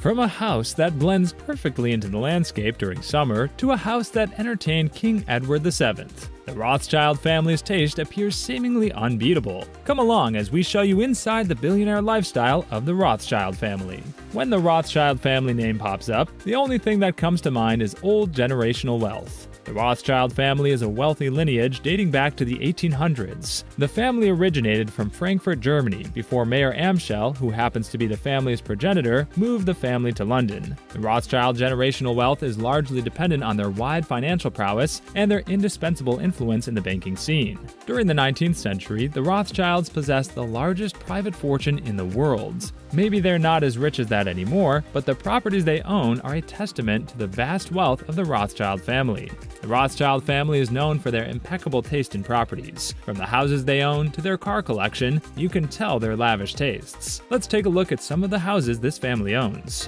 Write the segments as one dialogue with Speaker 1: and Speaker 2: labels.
Speaker 1: From a house that blends perfectly into the landscape during summer to a house that entertained King Edward VII, the Rothschild family's taste appears seemingly unbeatable. Come along as we show you inside the billionaire lifestyle of the Rothschild family. When the Rothschild family name pops up, the only thing that comes to mind is old generational wealth. The Rothschild family is a wealthy lineage dating back to the 1800s. The family originated from Frankfurt, Germany, before Mayor Amschel, who happens to be the family's progenitor, moved the family to London. The Rothschild generational wealth is largely dependent on their wide financial prowess and their indispensable influence in the banking scene. During the 19th century, the Rothschilds possessed the largest private fortune in the world. Maybe they're not as rich as that anymore, but the properties they own are a testament to the vast wealth of the Rothschild family. The Rothschild family is known for their impeccable taste in properties. From the houses they own to their car collection, you can tell their lavish tastes. Let's take a look at some of the houses this family owns.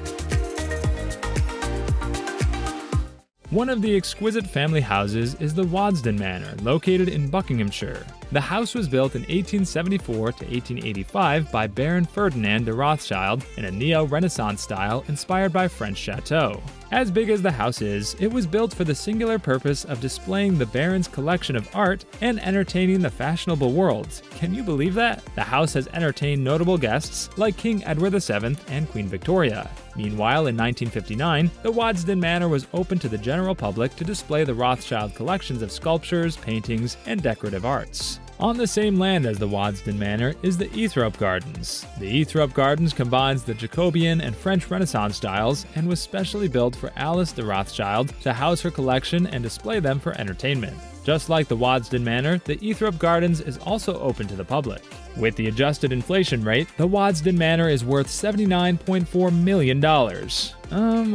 Speaker 1: One of the exquisite family houses is the Waddesdon Manor, located in Buckinghamshire. The house was built in 1874 to 1885 by Baron Ferdinand de Rothschild in a neo-Renaissance style inspired by French chateaux. As big as the house is, it was built for the singular purpose of displaying the Baron's collection of art and entertaining the fashionable world. Can you believe that? The house has entertained notable guests like King Edward VII and Queen Victoria. Meanwhile, in 1959, the Waddesdon Manor was open to the general public to display the Rothschild collections of sculptures, paintings, and decorative arts. On the same land as the Waddesdon Manor is the Ethrop Gardens. The Ethrop Gardens combines the Jacobean and French Renaissance styles and was specially built for Alice de Rothschild to house her collection and display them for entertainment. Just like the Waddesdon Manor, the Ethrop Gardens is also open to the public. With the adjusted inflation rate, the Waddesdon Manor is worth $79.4 million.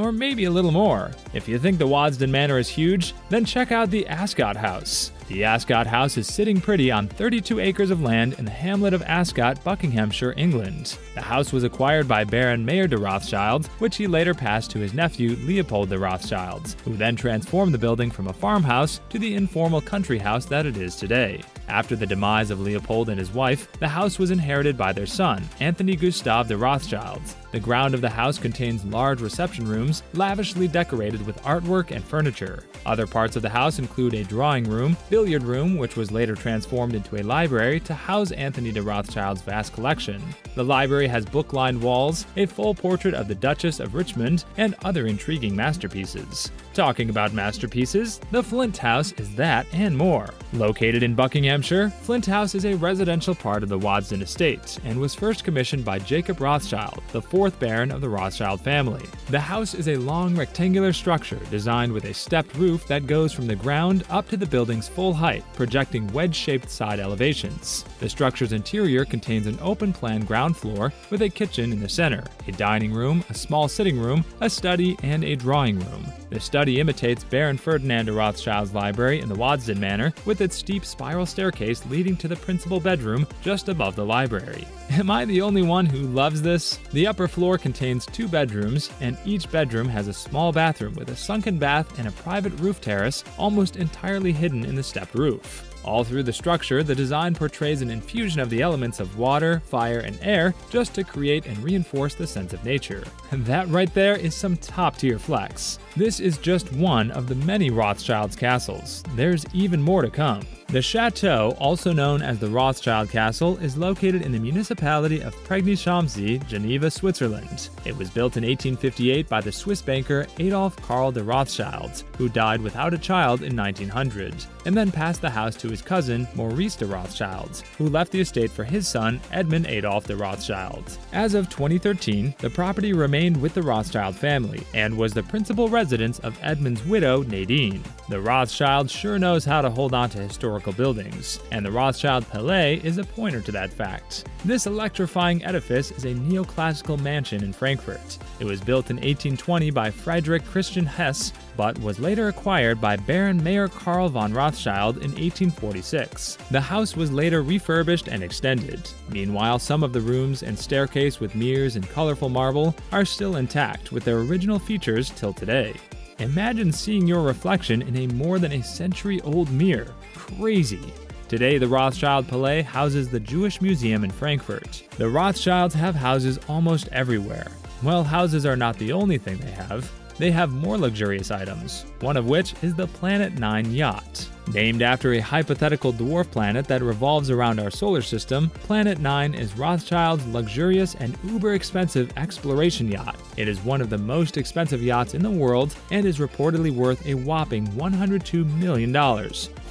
Speaker 1: Or maybe a little more. If you think the Waddesdon Manor is huge, then check out the Ascot House. The Ascot House is sitting pretty on 32 acres of land in the hamlet of Ascot, Buckinghamshire, England. The house was acquired by Baron Mayer de Rothschild, which he later passed to his nephew Leopold de Rothschild, who then transformed the building from a farmhouse to the informal country house that it is today. After the demise of Leopold and his wife, the house was inherited by their son, Anthony Gustave de Rothschild. The ground of the house contains large reception rooms, lavishly decorated with artwork and furniture. Other parts of the house include a drawing room, billiard room, which was later transformed into a library to house Anthony de Rothschild's vast collection. The library has book-lined walls, a full portrait of the Duchess of Richmond, and other intriguing masterpieces. Talking about masterpieces, the Flint House is that and more. Located in Buckinghamshire, Flint House is a residential part of the Waddesdon estate and was first commissioned by Jacob Rothschild, the fourth Baron of the Rothschild family. The house is a long rectangular structure designed with a stepped roof that goes from the ground up to the building's full height, projecting wedge-shaped side elevations. The structure's interior contains an open-plan ground floor with a kitchen in the center, a dining room, a small sitting room, a study, and a drawing room. The study imitates Baron Ferdinand de Rothschild's library in the Waddesdon Manor, with its steep spiral staircase leading to the principal bedroom just above the library. Am I the only one who loves this? The upper floor contains 2 bedrooms, and each bedroom has a small bathroom with a sunken bath and a private roof terrace almost entirely hidden in the stepped roof. All through the structure, the design portrays an infusion of the elements of water, fire, and air just to create and reinforce the sense of nature. And that right there is some top-tier flex. This is just one of the many Rothschild's castles. There's even more to come. The chateau, also known as the Rothschild Castle, is located in the municipality of Prigny-Champs-Élysées, Geneva, Switzerland. It was built in 1858 by the Swiss banker Adolf Karl de Rothschild, who died without a child in 1900, and then passed the house to his cousin Maurice de Rothschild, who left the estate for his son Edmund Adolf de Rothschild. As of 2013, the property remained with the Rothschild family and was the principal residence of Edmund's widow Nadine. The Rothschild sure knows how to hold on to historical buildings, and the Rothschild Palais is a pointer to that fact. This electrifying edifice is a neoclassical mansion in Frankfurt. It was built in 1820 by Friedrich Christian Hess, but was later acquired by Baron Mayer Karl von Rothschild in 1846. The house was later refurbished and extended. Meanwhile, some of the rooms and staircase with mirrors and colorful marble are still intact with their original features till today. Imagine seeing your reflection in a more than a century-old mirror. Crazy. Today, the Rothschild Palais houses the Jewish Museum in Frankfurt. The Rothschilds have houses almost everywhere. Well, houses are not the only thing they have. They have more luxurious items, one of which is the Planet 9 yacht. Named after a hypothetical dwarf planet that revolves around our solar system, Planet 9 is Rothschild's luxurious and uber-expensive exploration yacht. It is one of the most expensive yachts in the world and is reportedly worth a whopping $102 million.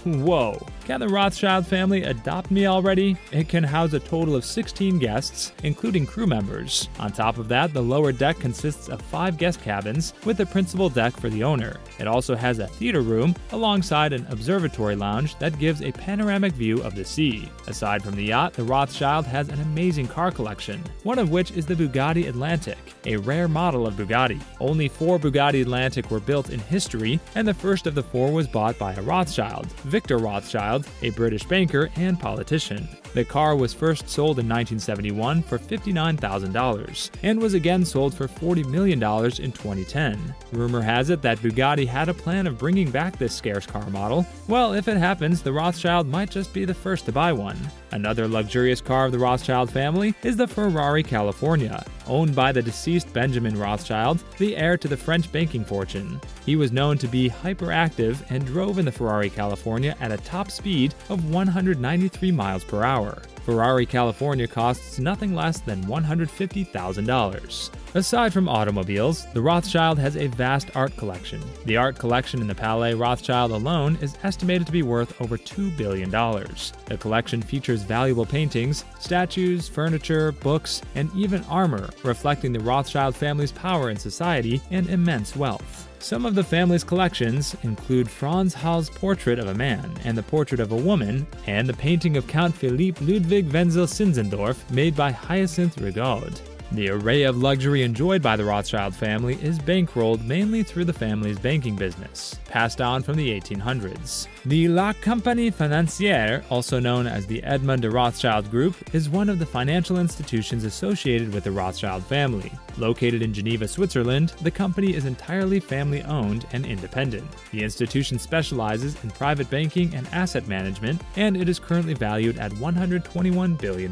Speaker 1: Whoa! Can the Rothschild family adopt me already? It can house a total of 16 guests, including crew members. On top of that, the lower deck consists of 5 guest cabins, with the principal deck for the owner. It also has a theater room, alongside an observatory lounge that gives a panoramic view of the sea. Aside from the yacht, the Rothschild has an amazing car collection, one of which is the Bugatti Atlantic, a rare model of Bugatti. Only 4 Bugatti Atlantic were built in history, and the first of the 4 was bought by a Rothschild, Victor Rothschild, a British banker and politician. The car was first sold in 1971 for $59,000 and was again sold for $40 million in 2010. Rumor has it that Bugatti had a plan of bringing back this scarce car model. Well, if it happens, the Rothschild might just be the first to buy one. Another luxurious car of the Rothschild family is the Ferrari California, owned by the deceased Benjamin Rothschild, the heir to the French banking fortune. He was known to be hyperactive and drove in the Ferrari California at a top speed of 193 miles per hour. Ferrari California costs nothing less than $150,000. Aside from automobiles, the Rothschild has a vast art collection. The art collection in the Palais Rothschild alone is estimated to be worth over $2 billion. The collection features valuable paintings, statues, furniture, books, and even armor, reflecting the Rothschild family's power in society and immense wealth. Some of the family's collections include Franz Hall's portrait of a man and the portrait of a woman, and the painting of Count Philipp Ludwig Wenzel Zinzendorf made by Hyacinth Rigaud. The array of luxury enjoyed by the Rothschild family is bankrolled mainly through the family's banking business, passed on from the 1800s. The La Compagnie Financière, also known as the Edmond de Rothschild Group, is one of the financial institutions associated with the Rothschild family. Located in Geneva, Switzerland, the company is entirely family-owned and independent. The institution specializes in private banking and asset management, and it is currently valued at $121 billion.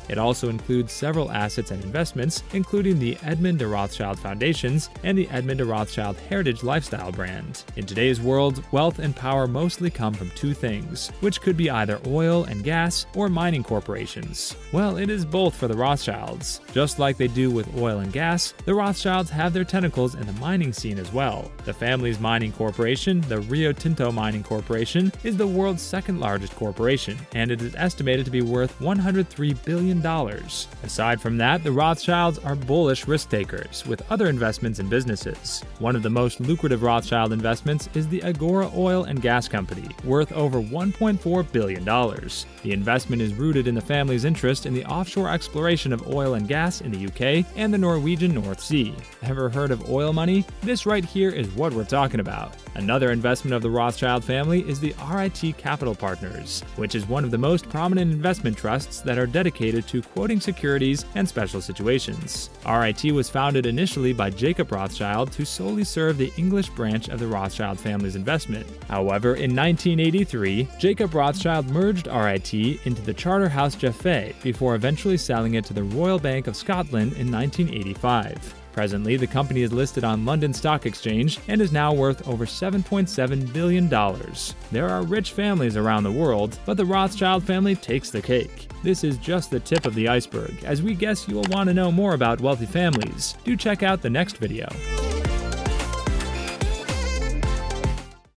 Speaker 1: It also includes several assets and investments, including the Edmond de Rothschild Foundations and the Edmond de Rothschild Heritage Lifestyle brand. In today's world, wealth and power mostly come from 2 things, which could be either oil and gas or mining corporations. Well, it is both for the Rothschilds. Just like they do with oil and gas, the Rothschilds have their tentacles in the mining scene as well. The family's mining corporation, the Rio Tinto Mining Corporation, is the world's second largest corporation, and it is estimated to be worth $103 billion. Aside from that, the Rothschilds are bullish risk takers with other investments in businesses. One of the most lucrative Rothschild investments is the Agora Oil and Gas Company, worth over $1.4 billion. The investment is rooted in the family's interest in the offshore exploration of oil and gas in the UK and the Norwegian North Sea. Ever heard of oil money? This right here is what we're talking about. Another investment of the Rothschild family is the RIT Capital Partners, which is one of the most prominent investment trusts that are dedicated to quoting securities and special situations. RIT was founded initially by Jacob Rothschild to solely serve the English branch of the Rothschild family's investment. However, in 1983, Jacob Rothschild merged RIT into the Charterhouse Jaffe before eventually selling it to the Royal Bank of Scotland in 1985. Presently, the company is listed on London Stock Exchange and is now worth over $7.7 billion. There are rich families around the world, but the Rothschild family takes the cake. This is just the tip of the iceberg, as we guess you will want to know more about wealthy families. Do check out the next video.